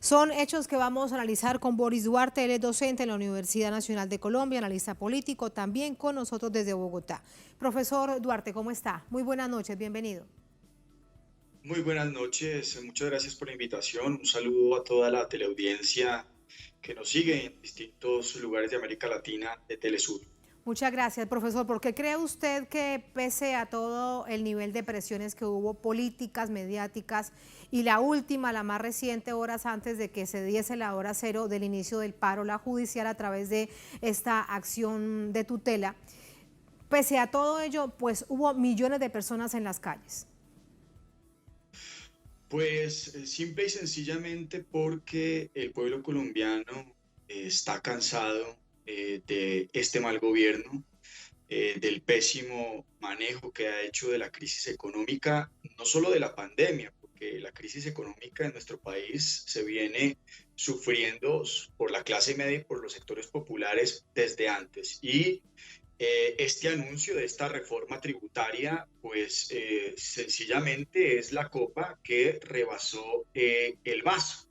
Son hechos que vamos a analizar con Boris Duarte, él es docente en la Universidad Nacional de Colombia, analista político, también con nosotros desde Bogotá. Profesor Duarte, ¿cómo está? Muy buenas noches, bienvenido. Muy buenas noches, muchas gracias por la invitación. Un saludo a toda la teleaudiencia que nos sigue en distintos lugares de América Latina de Telesur. Muchas gracias, profesor. ¿Por qué cree usted que pese a todo el nivel de presiones que hubo políticas, mediáticas y la última, la más reciente, horas antes de que se diese la hora cero del inicio del paro, la judicial a través de esta acción de tutela, pese a todo ello, pues hubo millones de personas en las calles? Pues simple y sencillamente porque el pueblo colombiano está cansado de este mal gobierno, del pésimo manejo que ha hecho de la crisis económica, no solo de la pandemia, porque la crisis económica en nuestro país se viene sufriendo por la clase media y por los sectores populares desde antes. Y este anuncio de esta reforma tributaria, pues sencillamente es la copa que rebasó el vaso.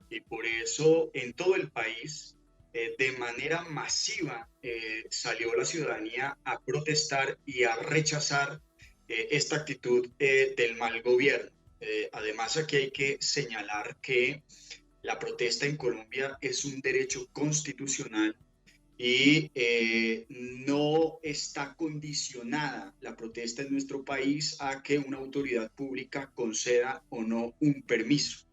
Y por eso en todo el país, de manera masiva, salió la ciudadanía a protestar y a rechazar esta actitud del mal gobierno. Además, aquí hay que señalar que la protesta en Colombia es un derecho constitucional y no está condicionada la protesta en nuestro país a que una autoridad pública conceda o no un permiso.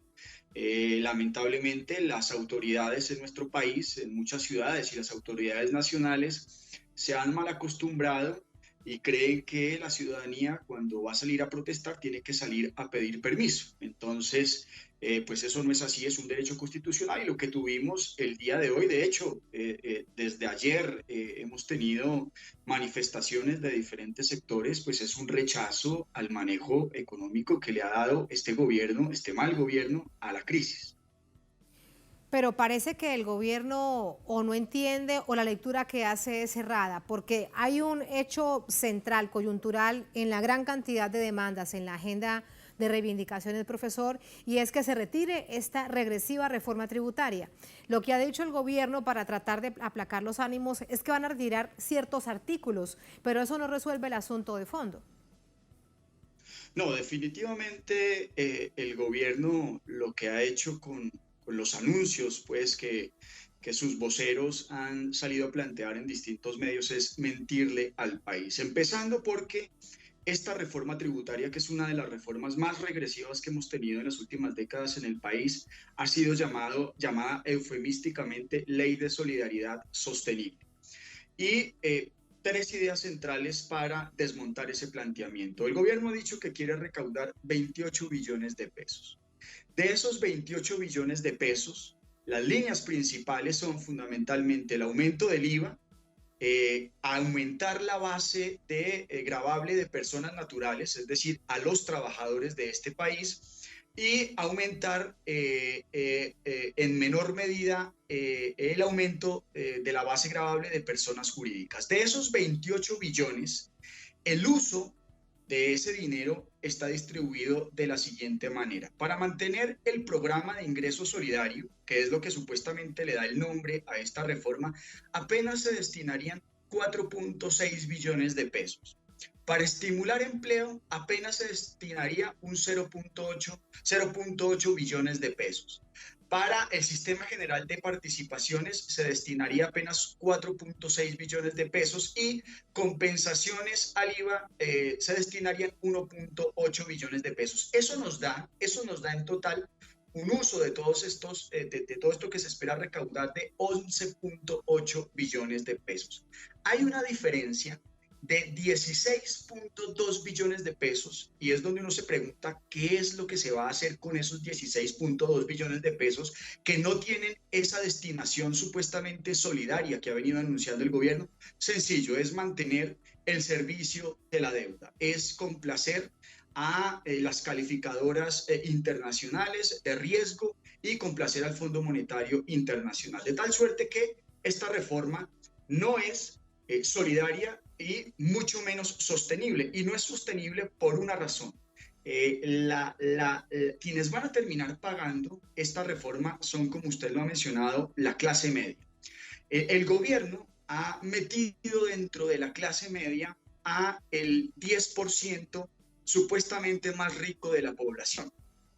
Lamentablemente, las autoridades en nuestro país, en muchas ciudades y las autoridades nacionales, se han mal acostumbrado y creen que la ciudadanía cuando va a salir a protestar tiene que salir a pedir permiso. Entonces, pues eso no es así, es un derecho constitucional y lo que tuvimos el día de hoy, de hecho, desde ayer hemos tenido manifestaciones de diferentes sectores, pues es un rechazo al manejo económico que le ha dado este gobierno, este mal gobierno, a la crisis. Pero parece que el gobierno o no entiende o la lectura que hace es errada, porque hay un hecho central, coyuntural, en la gran cantidad de demandas en la agenda de reivindicaciones, profesor, y es que se retire esta regresiva reforma tributaria. Lo que ha dicho el gobierno para tratar de aplacar los ánimos es que van a retirar ciertos artículos, pero eso no resuelve el asunto de fondo. No, definitivamente el gobierno lo que ha hecho con los anuncios, pues que sus voceros han salido a plantear en distintos medios es mentirle al país. Empezando porque esta reforma tributaria, que es una de las reformas más regresivas que hemos tenido en las últimas décadas en el país, ha sido llamada eufemísticamente Ley de Solidaridad Sostenible. Y tres ideas centrales para desmontar ese planteamiento. El gobierno ha dicho que quiere recaudar 28 billones de pesos. De esos 28 billones de pesos, las líneas principales son fundamentalmente el aumento del IVA, aumentar la base de gravable de personas naturales, es decir, a los trabajadores de este país, y aumentar en menor medida el aumento de la base gravable de personas jurídicas. De esos 28 billones, el uso de ese dinero está distribuido de la siguiente manera. Para mantener el programa de ingreso solidario, que es lo que supuestamente le da el nombre a esta reforma, apenas se destinarían 4.6 billones de pesos. Para estimular empleo, apenas se destinaría un 0.8 billones de pesos. Para el sistema general de participaciones se destinaría apenas 4.6 billones de pesos y compensaciones al IVA se destinarían 1.8 billones de pesos. Eso nos da en total un uso de todos estos, de todo esto que se espera recaudar de 11.8 billones de pesos. Hay una diferencia de 16.2 billones de pesos y es donde uno se pregunta qué es lo que se va a hacer con esos 16.2 billones de pesos que no tienen esa destinación supuestamente solidaria que ha venido anunciando el gobierno. Sencillo, es mantener el servicio de la deuda, es complacer a las calificadoras internacionales de riesgo y complacer al Fondo Monetario Internacional, de tal suerte que esta reforma no es solidaria y mucho menos sostenible. Y no es sostenible por una razón. quienes van a terminar pagando esta reforma son, como usted lo ha mencionado, la clase media. El gobierno ha metido dentro de la clase media a el 10% supuestamente más rico de la población.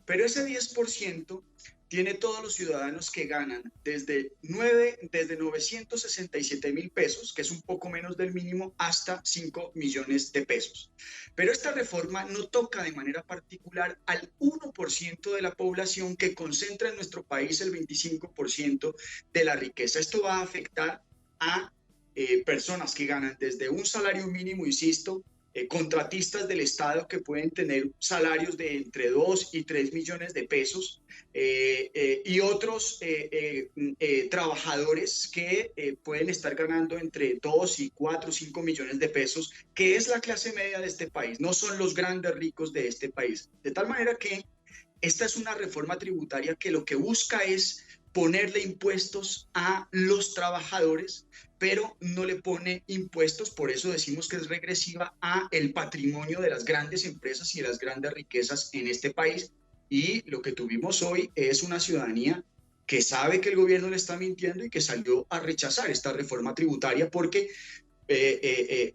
Pero ese 10% tiene todos los ciudadanos que ganan desde 967 mil pesos, que es un poco menos del mínimo, hasta 5 millones de pesos. Pero esta reforma no toca de manera particular al 1% de la población que concentra en nuestro país el 25% de la riqueza. Esto va a afectar a personas que ganan desde un salario mínimo, insisto, contratistas del Estado que pueden tener salarios de entre 2 y 3 millones de pesos y otros trabajadores que pueden estar ganando entre 2 y 4 o 5 millones de pesos, que es la clase media de este país, no son los grandes ricos de este país. De tal manera que esta es una reforma tributaria que lo que busca es ponerle impuestos a los trabajadores, pero no le pone impuestos, por eso decimos que es regresiva, a el patrimonio de las grandes empresas y de las grandes riquezas en este país. Y lo que tuvimos hoy es una ciudadanía que sabe que el gobierno le está mintiendo y que salió a rechazar esta reforma tributaria porque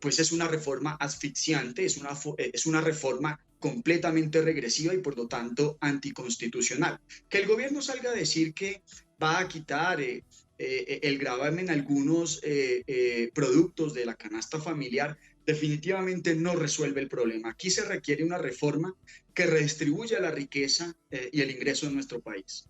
pues es una reforma asfixiante, es una reforma completamente regresiva y por lo tanto anticonstitucional. Que el gobierno salga a decir que va a quitar el gravamen en algunos productos de la canasta familiar definitivamente no resuelve el problema. Aquí se requiere una reforma que redistribuya la riqueza y el ingreso en nuestro país.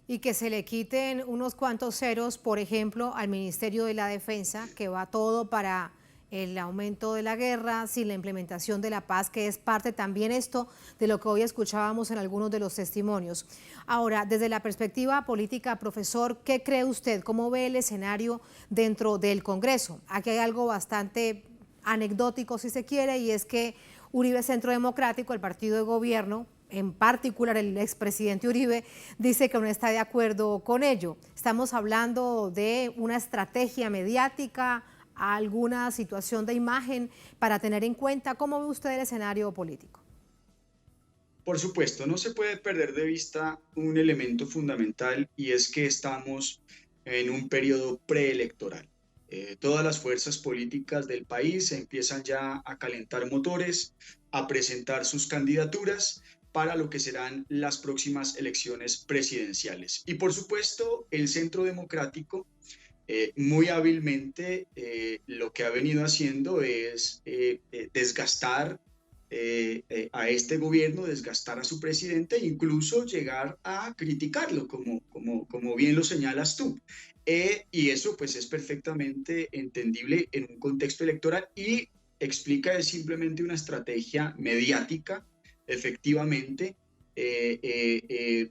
Y que se le quiten unos cuantos ceros, por ejemplo, al Ministerio de la Defensa, que va todo para el aumento de la guerra, sin la implementación de la paz, que es parte también esto de lo que hoy escuchábamos en algunos de los testimonios. Ahora, desde la perspectiva política, profesor, ¿qué cree usted? ¿Cómo ve el escenario dentro del Congreso? Aquí hay algo bastante anecdótico, si se quiere, y es que Uribe Centro Democrático, el partido de gobierno, en particular el expresidente Uribe, dice que no está de acuerdo con ello. Estamos hablando de una estrategia mediática, alguna situación de imagen para tener en cuenta. ¿Cómo ve usted el escenario político? Por supuesto, no se puede perder de vista un elemento fundamental y es que estamos en un periodo preelectoral. Todas las fuerzas políticas del país empiezan ya a calentar motores, a presentar sus candidaturas para lo que serán las próximas elecciones presidenciales. Y por supuesto, el Centro Democrático muy hábilmente lo que ha venido haciendo es desgastar a este gobierno, desgastar a su presidente e incluso llegar a criticarlo, como bien lo señalas tú. Y eso pues es perfectamente entendible en un contexto electoral y explica es simplemente una estrategia mediática, efectivamente,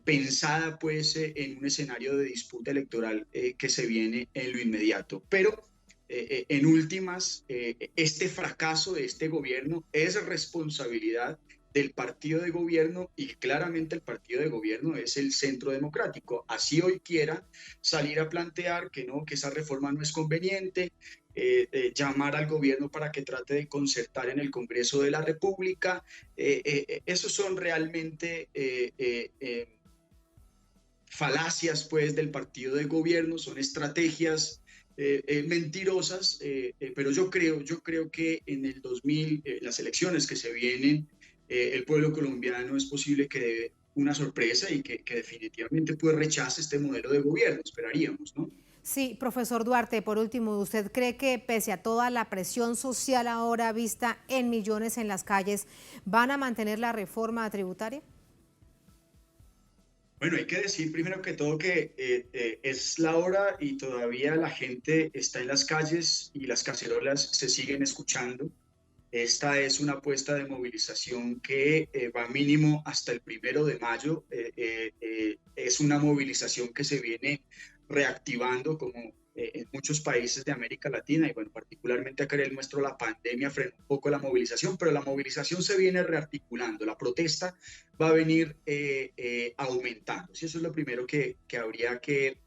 pensada pues en un escenario de disputa electoral que se viene en lo inmediato. Pero en últimas, este fracaso de este gobierno es responsabilidad del partido de gobierno y claramente el partido de gobierno es el Centro Democrático. Así hoy quiera salir a plantear que no, que esa reforma no es conveniente, llamar al gobierno para que trate de concertar en el Congreso de la República. Esos son realmente falacias pues del partido de gobierno, son estrategias mentirosas, pero yo creo que en el 2000, las elecciones que se vienen, el pueblo colombiano es posible que dé una sorpresa y que definitivamente pues rechace este modelo de gobierno, esperaríamos, ¿no? Sí, profesor Duarte, por último, ¿usted cree que pese a toda la presión social ahora vista en millones en las calles, van a mantener la reforma tributaria? Bueno, hay que decir primero que todo que es la hora y todavía la gente está en las calles y las cacerolas se siguen escuchando. Esta es una apuesta de movilización que va mínimo hasta el 1 de mayo. Es una movilización que se viene reactivando como en muchos países de América Latina y bueno, particularmente acá en el nuestro la pandemia frenó un poco la movilización, pero la movilización se viene rearticulando, la protesta va a venir aumentando. Sí, eso es lo primero que habría que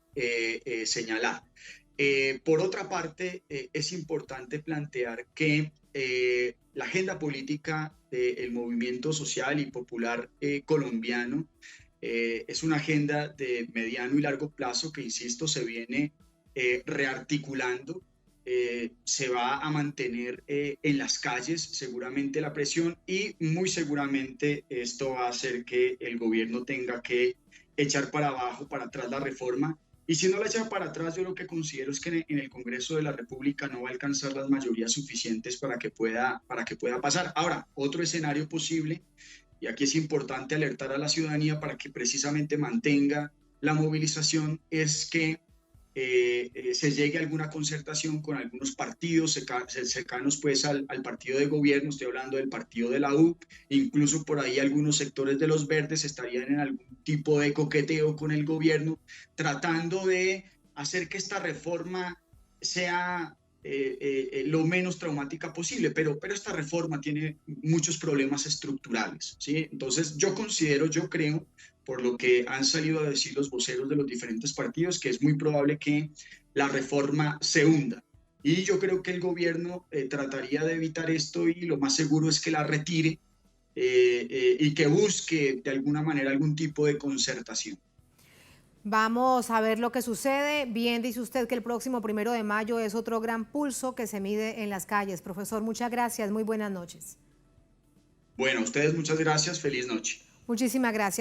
señalar. Por otra parte, es importante plantear que la agenda política del movimiento social y popular colombiano es una agenda de mediano y largo plazo que, insisto, se viene rearticulando. Se va a mantener en las calles seguramente la presión y muy seguramente esto va a hacer que el gobierno tenga que echar para abajo, para atrás la reforma. Y si no la echa para atrás, yo lo que considero es que en el Congreso de la República no va a alcanzar las mayorías suficientes para que pueda pasar. Ahora, otro escenario posible, y aquí es importante alertar a la ciudadanía para que precisamente mantenga la movilización, es que se llegue a alguna concertación con algunos partidos cercanos pues al partido de gobierno. Estoy hablando del partido de la U, incluso por ahí algunos sectores de los verdes estarían en algún tipo de coqueteo con el gobierno, tratando de hacer que esta reforma sea lo menos traumática posible, pero esta reforma tiene muchos problemas estructurales, ¿sí? Entonces yo creo, por lo que han salido a decir los voceros de los diferentes partidos, que es muy probable que la reforma se hunda. Y yo creo que el gobierno trataría de evitar esto y lo más seguro es que la retire y que busque de alguna manera algún tipo de concertación. Vamos a ver lo que sucede. Bien, dice usted que el próximo 1 de mayo es otro gran pulso que se mide en las calles. Profesor, muchas gracias. Muy buenas noches. Bueno, a ustedes muchas gracias. Feliz noche. Muchísimas gracias.